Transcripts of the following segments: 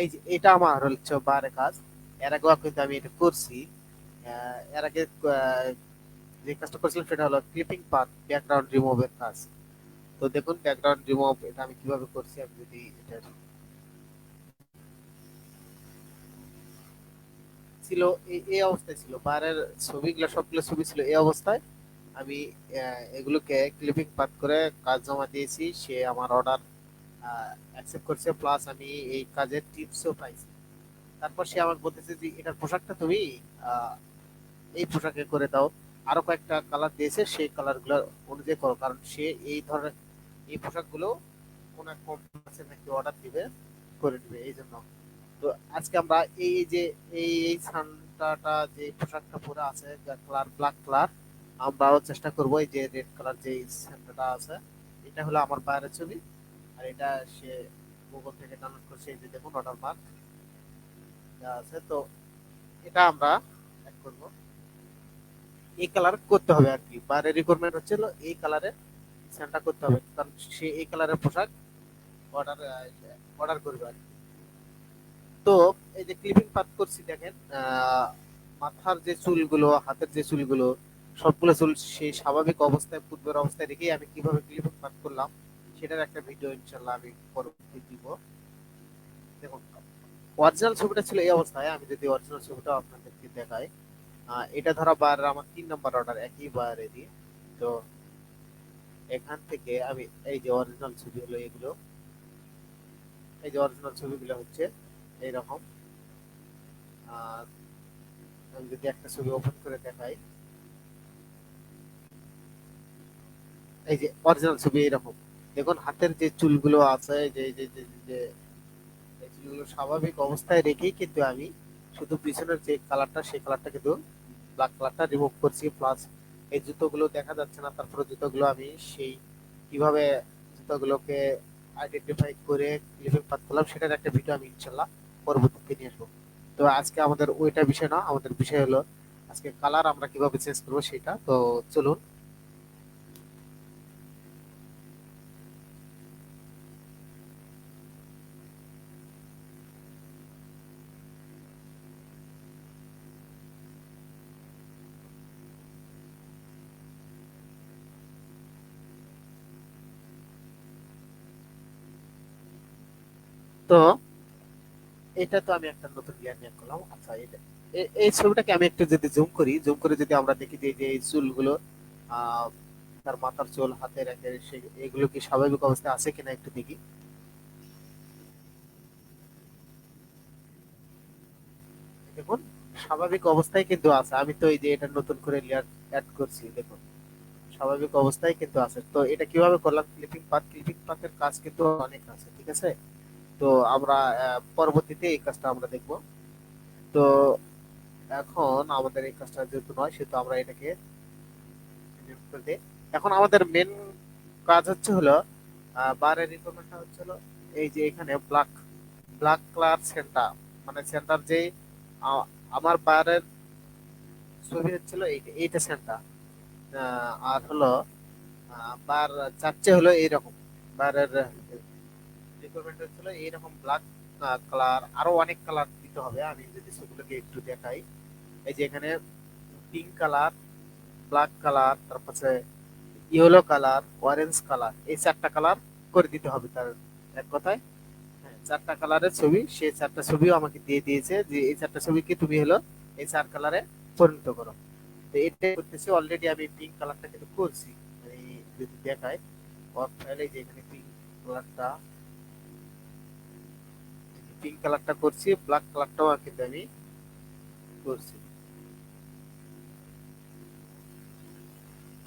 এই যে এটা আমার হচ্ছে বারে কাজ। এর আগেও কিন্তু আমি এটা করছি। এর আগে যে কাজটা করছিলাম সেটা হলো ক্লিপিং পাথ ব্যাকগ্রাউন্ড রিমুভের কাজ। তো দেখুন ব্যাকগ্রাউন্ড রিমুভ এটা আমি কিভাবে করছি। আমি যদি এটা ছিল এই অবস্থায় ছিল বারের ছবিগুলো, সবগুলো ছবি ছিল এই অবস্থায়। আমি এগুলোকে ক্লিপিং পাথ করে কাজ জমা দিয়েছি, সে আমার অর্ডার অ্যাকসেপ্ট করছে, প্লাস আমি এই কাজের টিপসও পাইছি। তারপর সে আমাকে বলতেছে যে এটার পোশাকটা তুমি আহ, এই পোশাকে করে দাও। আরো কয়েকটা কালার দিয়েছে, সেই কালার গুলো অনুযায়ী করো, কারণ সে এই ধরনের এই পোশাকগুলো কোন এক কোম্পানি নাকি অর্ডার দিবে, করে দিবে এই জন্য। তো আজকে আমরা এই এই যে এই সানটাটা যে পোশাকটা পরে আছে কালার ব্ল্যাক কালার, আমরাও চেষ্টা করবো এই যে রেড কালার যে সানটাটা আছে, এটা হলো আমার বাইরের ছবি। আর এটা সে গুগল থেকে ডাউনলোড করছে, এই যে দেখুন অর্ডার মার্ক আছে। তো এটা আমরা এক করবো, এই কালার করতে হবে আর কি। বাইরের রিকোয়ারমেন্ট হচ্ছিল এই কালারের সেন্টটা করতে হবে, কারণ সে এই কালারের পোশাক অর্ডার অর্ডার করবে আর কি। তো এই যে ক্লিপিং পাত করছি দেখেন, মাথার যে চুলগুলো, হাতের যে চুলগুলো, সবগুলো চুল সেই স্বাভাবিক অবস্থায় পূর্বের অবস্থায় রেখেই আমি কিভাবে ক্লিপিং পাত করলাম সেটার একটা ভিডিও ইনশাল্লাহ আমি পরবর্তী দিব। দেখুন অরিজিনাল ছবিটা ছিল এই অবস্থায়, আমি যদি অরিজিনাল ছবিটা আপনাদেরকে দেখাই। এটা ধরা বার আমার 3 নম্বর অর্ডার একই বারেরই। তো এখান থেকে আমি এই যে অরিজিনাল ছবি হলো এগুলো, এই যে অরিজিনাল ছবিগুলো হচ্ছে এইরকম। আর আমি যদি একটা ছবি ওপেন করে দেখাই, এই যে অরিজিনাল ছবি এরকম। দেখুন হাতের যে চুলগুলো আছে, যে যে যে যে এই চুলগুলো স্বাভাবিক অবস্থায় রেখেই কিন্তু আমি শুধু পিছনের যে কালারটা সেই কালারটা কিন্তু ব্ল্যাক কালারটা রিমুভ করছি। প্লাস এই জুতোগুলো দেখা যাচ্ছে না, তারপরে জুতোগুলো আমি সেই কিভাবে জুতোগুলোকে আইডেন্টিফাই করে ক্লিপিং পাত করলাম সেটার একটা ভিডিও আমি ইনশাল্লাহ পরবর্তীতে নিয়ে আসবো। তো আজকে আমাদের ওইটা বিষয় না, আমাদের বিষয় হলো আজকে কালার আমরা কিভাবে চেঞ্জ করবো সেটা। তো চলুন। তো এটা তো আমি একটা নতুন লেয়ার নিয়ে করলাম। আচ্ছা এটা এই ছবিটাকে আমি একটু যদি জুম করি, জুম করে যদি আমরা দেখি যে যে এই চুলগুলো, আহ তার মাথার চুল, হাতের একের এগুলো কি স্বাভাবিক অবস্থায় আছে কিনা একটু দেখি। দেখুন স্বাভাবিক অবস্থায় কিন্তু আছে, আমি তো এই যে এটা নতুন করে লেয়ার অ্যাড করছি, দেখুন স্বাভাবিক অবস্থায় কিন্তু আছে। তো এটা কিভাবে করলাম, ক্লিপিং পাথ, ক্লিপিং পাথের কাজ কিন্তু অনেক আছে, ঠিক আছে। তো আমরা পরবর্তীতে এই কাজটা আমরা দেখব। তো এখন আমাদের এই কাজটা যেহেতু নয়, সেহেতু আমরা এটাকে delete করে দিই। এখন আমাদের মেন কাজ হচ্ছে হলো বারের রিকোয়ারমেন্টটা হচ্ছে হলো এই যে এখানে ব্ল্যাক ব্ল্যাক কালার সেন্টার, মানে সেন্টার যে আ- আমার বারের ছবি হচ্ছিল এইটা এইটা সেন্টার। আর হলো বার চাচ্ছে হলো এইরকম, বারের রিকোয়ারমেন্ট হচ্ছিল এইরকম ব্ল্যাক কালার, আরো অনেক কালার দিতে হবে। আমি যদি সেগুলোকে একটু দেখাই, এই যে এখানে পিঙ্ক কালার, ব্ল্যাক কালার, তারপর ইয়েলো কালার, অরেঞ্জ কালার, এই 4টা কালার করে দিতে হবে তার এক কথায়। হ্যাঁ 4টা কালারের ছবি, সেই 4টা ছবিও আমাকে দিয়ে দিয়েছে যে এই 4টা ছবিকে তুমি হলো এই 4 কালারে পরিণত করো। তো এটা করতেছি, অলরেডি আমি পিঙ্ক কালারটা কিন্তু করছি। এই যদি দেখায় ওয়ার্ক ফাইলে, যে এখানে পিঙ্ক কালারটা, পিঙ্ক কালারটা করছি, ব্ল্যাক কালারটাও কিন্তু আমি করছি।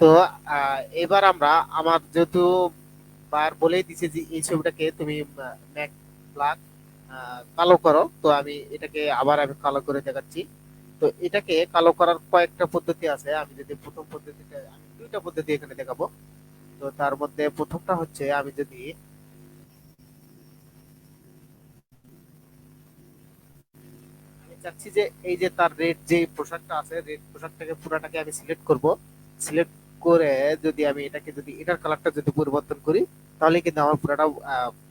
তো এবার আমরা আমার যেহেতু বার বলেই দিছে যে এই ছবিটাকে তুমি ম্যাক ব্ল্যাক কালো করো, তো আমি এটাকে আবার আমি কালো করে দেখাচ্ছি। তো এটাকে কালো করার কয়েকটা পদ্ধতি আছে। আমি যদি প্রথম পদ্ধতিটা, আমি দুইটা পদ্ধতি এখানে দেখাবো। তো তার মধ্যে প্রথমটা হচ্ছে আমি যদি আমি চাচ্ছি যে এই যে তার রেড যে পোশাকটা আছে, রেড পোশাকটাকে পুরাটাকে আমি সিলেক্ট করব। সিলেক্ট করে যদি আমি এটাকে যদি এটার কালারটা যদি পরিবর্তন করি, তাহলে কিন্তু আমার পুরাটা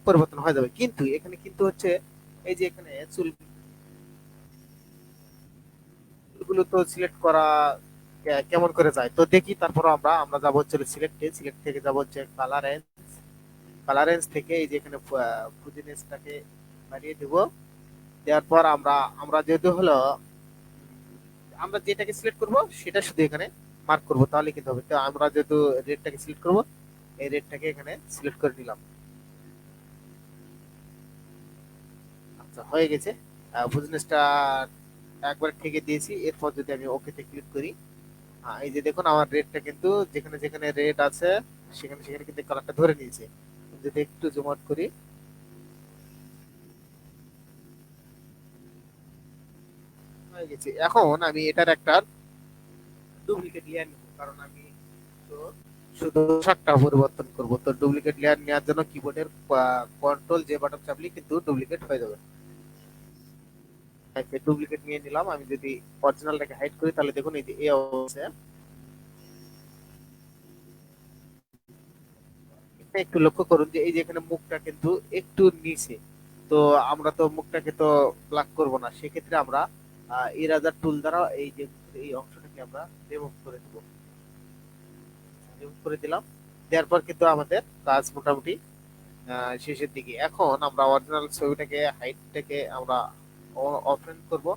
পরিবর্তন হয়ে যাবে। কিন্তু এখানে কিন্তু হচ্ছে এই যে এখানে চুলগুলো তো সিলেক্ট করা কেমন করে যায় তো দেখি। তারপর আমরা আমরা যাবো হচ্ছে সিলেক্টে, সিলেক্ট থেকে যাবো হচ্ছে কালার, কালারেন্স থেকে এই যে এখানে ফুজিনেসটাকে বাড়িয়ে দেব। দেওয়ার পর আমরা আমরা যেহেতু হলো আমরা যেটাকে সিলেক্ট করব সেটা শুধু এখানে মার্ক করব, তাহলে কিন্তু হবে। তো আমরা যেহেতু রেডটাকে সিলেক্ট করব, এই রেডটাকে এখানে সিলেক্ট করে নিলাম। আচ্ছা, হয়ে গেছে। ফুজিনেসটা একবার ঠেকে দিয়েছি। এরপর যদি আমি ওকেতে ক্লিক করি, এই যে দেখুন আমার রেডটা কিন্তু যেখানে যেখানে রেড আছে সেখানে সেখানে কিন্তু কালারটা ধরে নিয়েছে। যদি একটু জুম আউট করি, হয়ে গেছে। এখন আমি এটার একটা ডুপ্লিকেট লেয়ার নিব, কারণ আমি তো শুধু পোশাকটা পরিবর্তন করব। তো ডুপ্লিকেট লেয়ার নেওয়ার জন্য কিবোর্ডের কন্ট্রোল যে বাটন চাপলে কিন্তু ডুপ্লিকেট হয়ে যাবে। ডুপ্লিকেট নিয়ে নিলাম। আমি যদি অরিজিনালটাকে হাইড করি তাহলে দেখুন এই যে এই অবস্থা। এটা একটু লক্ষ্য করুন যে এই যে এখানে মুখটা কিন্তু একটু নিচে। তো আমরা তো মুখটাকে তো ব্ল্যাক করব না, সেক্ষেত্রে আমরা ইরেজার টুল দ্বারা এই যে এই অংশটাকে আমরা রিমুভ করে দেব। রিমুভ করে দিলাম। দেওয়ার পর কিন্তু আমাদের কাজ মোটামুটি শেষের দিকে। এখন আমরা অরিজিনাল ছবিটাকে হাইটটাকে আমরা ওপেন করব।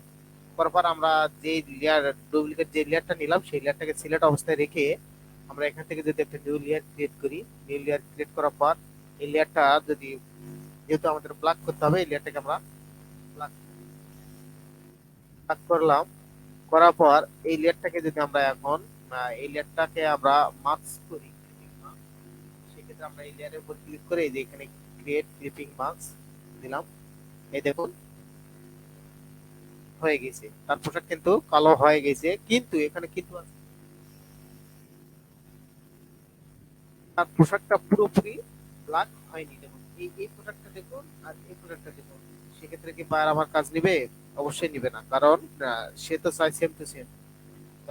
করার পর আমরা যে লেয়ার ডুপ্লিকেট যে লেয়ারটা নিলাম সেই লেয়ারটাকে সিলেক্ট অবস্থায় রেখে আমরা এখান থেকে যদি একটা নিউ লেয়ার ক্রিয়েট করি, নিউ লেয়ার ক্রিয়েট করার পর এই লেয়ারটা যদি, যেহেতু আমাদের ব্ল্যাক করতে হবে, এই লেয়ারটাকে আমরা ব্ল্যাক করলাম। করার পর এই লেয়ারটাকে যদি আমরা এখন এই লেয়ারটাকে আমরা মাস্ক করি, সেক্ষেত্রে আমরা এই লেয়ারের উপর ক্লিক করে এই যে এখানে ক্রিয়েট ক্লিপিং মাস্ক দিলাম। এই দেখুন হয়ে গেছে, তার পোশাক কিন্তু কালো হয়ে গেছে, কিন্তু এখানে কিন্তু আছে, তার পোশাকটা পুরোপুরি ব্ল্যাক হয়নি। দেখুন এই এই পোশাকটা দেখুন আর এই পোশাকটা দেখুন, সেক্ষেত্রে কি আর আমার কাজ নিবে? অবশ্যই নিবে না, কারণ সে তো চাই সেম টু সেম।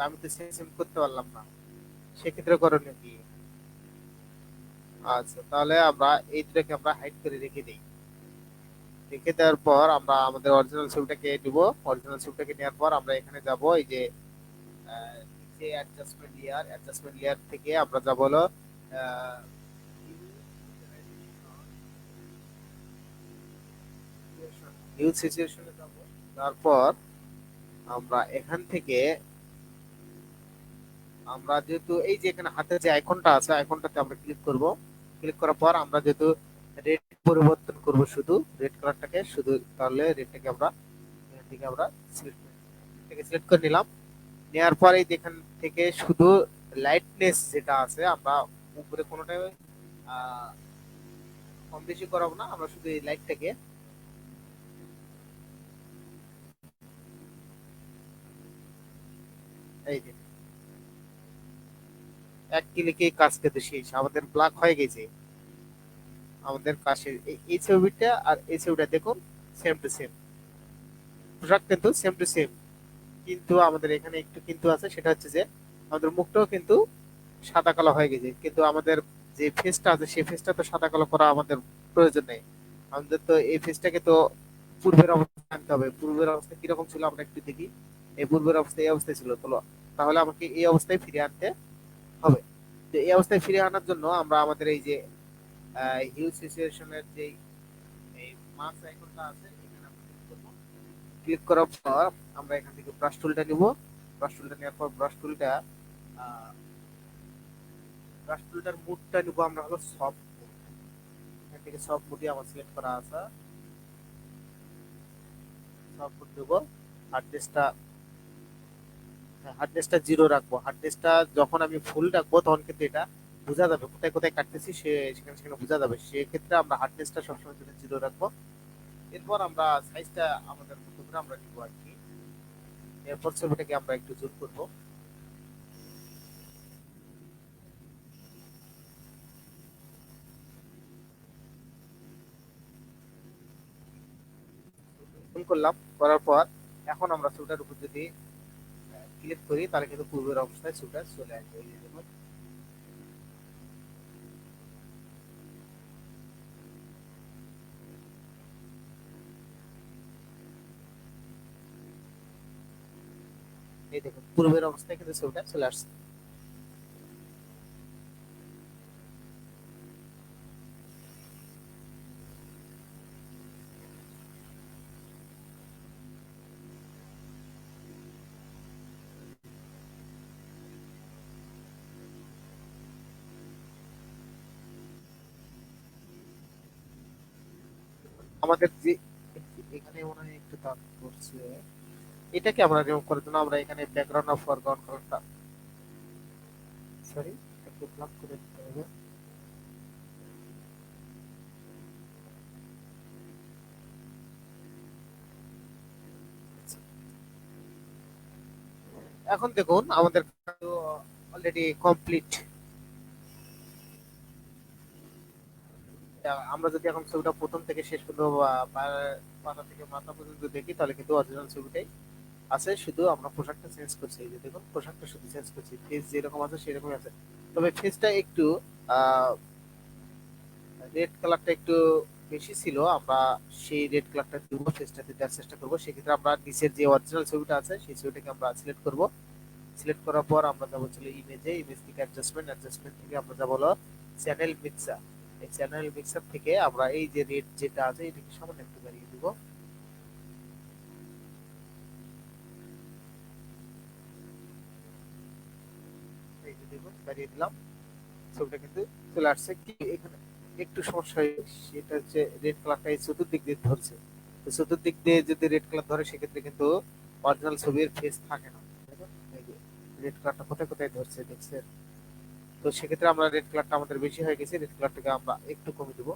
আমি তো সেম সেম করতে পারলাম না, সেক্ষেত্রে করণীয় কি? আচ্ছা, তাহলে আমরা এই দুটাকে আমরা হাইড করে রেখে দিই। রেখে দেওয়ার পর আমরা আমাদের অরিজিনাল ছবিটাকে নিব। অরিজিনাল ছবিটাকে নেওয়ার পর আমরা এখানে যাব এই যে নিচে অ্যাডজাস্টমেন্ট লেয়ার থেকে আমরা যাব হলো নিউ সিচুয়েশনে যাব। তারপর আমরা এখান থেকে আমরা যেহেতু এই যে এখানে হাতে যে আইকনটা আছে আইকনটাতে আমরা ক্লিক করব। ক্লিক করার পর আমরা যেহেতু রেড পরিবর্তন করব, শুধু রেড কালারটাকে শুধু, তাহলে রেডটাকে আমরা এখান থেকে আমরা সিলেক্ট করে নিলাম। নেওয়ার পরে এখান থেকে শুধু লাইটনেস যেটা আছে আমরা উপরে কোনোটাই আহ, কম বেশি করাবো না, আমরা শুধু এই লাইটটাকে এই যে এক ক্লিকে কাজ করতে শেষ, আমাদের ব্ল্যাক হয়ে গেছে। আমাদের কাছে এই ছবিটা আর এই ছবিটা দেখুন সেম টু সেম, পোশাক কিন্তু সেম টু সেম। কিন্তু আমাদের এখানে একটু কিন্তু আছে, সেটা হচ্ছে যে আমাদের মুখটাও কিন্তু সাদা কালো হয়ে গেছে, কিন্তু আমাদের যে ফেসটা আছে সেই ফেসটা তো সাদা কালো করা আমাদের প্রয়োজন নেই। আমাদের তো এই ফেসটাকে তো পূর্বের অবস্থা আনতে হবে। পূর্বের অবস্থা কিরকম ছিল আমরা একটু দেখি। এই পূর্বের অবস্থা এই অবস্থায় ছিল, তো তাহলে আমাকে এই অবস্থায় ফিরে আনতে হবে। তো এই অবস্থায় ফিরে আনার জন্য আমরা আমাদের এই যে হিউজ সিচুয়েশনের যে এই মার্কস আইকনটা আছে এখানে আমরা ক্লিক করব। ক্লিক করার পর আমরা এখান থেকে ব্রাশ টুলটা নিব। ব্রাশ টুলটা নেওয়ার পর ব্রাশ টুলটার মুডটা নিব আমরা হলো সফট মুড। এখান থেকে সফট মুডই আমার সিলেক্ট করা আছে। সফট মুড নিব। হার্ডনেসটা হার্ডনেসটা জিরো রাখবো। হার্ডনেসটা যখন আমি ফুল রাখবো তখন কিন্তু এটা বোঝা যাবে কোথায় কোথায় কাটতেছি, সেখানে সেখানে বোঝা যাবে। সেক্ষেত্রে আমরা হার্ডনেসটা সবসময় জন্য জিরো রাখবো। এরপর আমরা সাইজটা আমাদের মতো করে আমরা নিব আর কি। এরপর ছবিটাকে আমরা একটু জুম করব। জুম করলাম, করার পর এখন আমরা ছবিটার উপর যদি ক্লিক করি তাহলে কিন্তু পূর্বের অবস্থায় ছবিটা চলে আসবে। এই যে দেখুন, এই দেখুন পূর্বের অবস্থায় কিন্তু ছবিটা চলে আসছে। আমাদের যে এখানে মনে হয় একটু দাগ পড়ছে, এটাকে আমরা রিমুভ করার জন্য আমরা এখানে ব্যাকগ্রাউন্ড অফ ফরগ্রাউন্ড কালারটা, সরি, একটু ব্লক করে দিতে হবে। এখন দেখুন আমাদের অলরেডি কমপ্লিট। আমরা যদি এখন ছবিটা প্রথম থেকে শেষ পর্যন্ত বা পাতা থেকে মাথা পর্যন্ত দেখি তাহলে কিন্তু অরিজিনাল ছবিটাই আছে, শুধু আমরা পোশাকটা চেঞ্জ করছি। এই যে দেখুন পোশাকটা শুধু চেঞ্জ করছি, ফেস যেরকম আছে সেরকমই আছে। তবে ফেসটা একটু রেড কালারটা একটু বেশি ছিল, আমরা সেই রেড কালারটা দিব, ফেসটাতে দেওয়ার চেষ্টা করবো। সেক্ষেত্রে আমরা নিচের যে অরিজিনাল ছবিটা আছে সেই ছবিটাকে আমরা সিলেক্ট করব। সিলেক্ট করার পর আমরা যাবো চলে ইমেজে, ইমেজ থেকে অ্যাডজাস্টমেন্ট, অ্যাডজাস্টমেন্ট থেকে আমরা যাবো হলো চ্যানেল মিক্সার। এই চ্যানেল মিক্সার থেকে আমরা এই যে রেড যেটা আছে এটাকে সামান্য একটু বাড়িয়ে দিব। এই যে দেখুন বাড়িয়ে দিলাম, ছবিটা কিন্তু চলে আসছে। কি এখানে একটু সমস্যা হয়, সেটা হচ্ছে রেড কালারটা এই চতুর্দিক দিয়ে ধরছে। তো চতুর্দিক দিয়ে যদি রেড কালার ধরে সেক্ষেত্রে কিন্তু অরিজিনাল ছবির ফেস থাকে না। দেখুন, এই যে রেড কালারটা কোথায় কোথায় ধরছে দেখছেন। তো সেক্ষেত্রে আমরা রেড কালারটা আমাদের বেশি হয়ে গেছে, রেড কালারটাকে আমরা একটু কমে দেবো।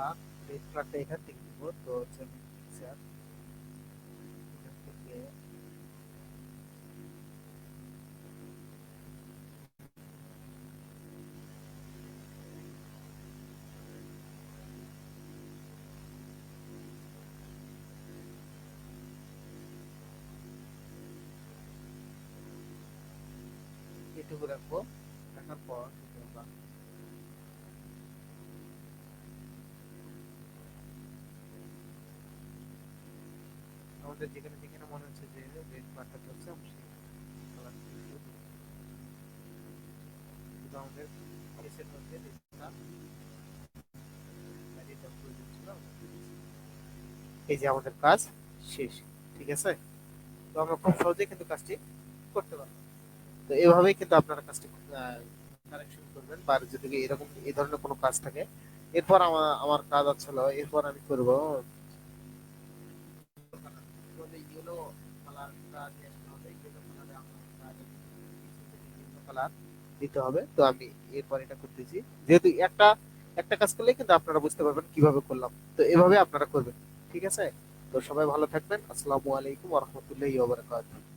আর রেড কালারটা এখান থেকে দিব। তো হচ্ছে আমি mixer, এখান থেকে এটুকু রাখবো। রাখার পর যদি আমরা আমাদের যেখানে যেখানে মনে হচ্ছে যে রেড কালারটা ধরছে আমরা সেই কালারটা শুধু আমাদের ফেসের মধ্যে রেডটা লাগিয়ে দেওয়ার প্রয়োজন ছিল, আমরা দিয়ে দিয়েছি। এই যে আমাদের কাজ শেষ। ঠিক আছে, তো আমরা খুব সহজেই কিন্তু কাজটি করতে পারবো। তো এভাবেই কিন্তু আপনারা কাজটি কারেকশন করবেন, বা যদি এরকম এই ধরনের কোনো কাজ থাকে। এরপর আমার আমার কাজ আছে হলো, এরপর আমি করব ইয়েলো কালারটা নিয়ে আসতে হবে। ইয়েলো কালারে আমার কালার দিতে হবে। তো আমি এরপর এটা করতেছি, যেহেতু একটা একটা কাজ করলে কিন্তু আপনারা বুঝতে পারবেন কিভাবে করলাম। তো এভাবে আপনারা করবেন। ঠিক আছে, তো সবাই ভালো থাকবেন। আসসালামু আলাইকুম ওয়া রাহমাতুল্লাহি ওয়া বারাকাতুহু।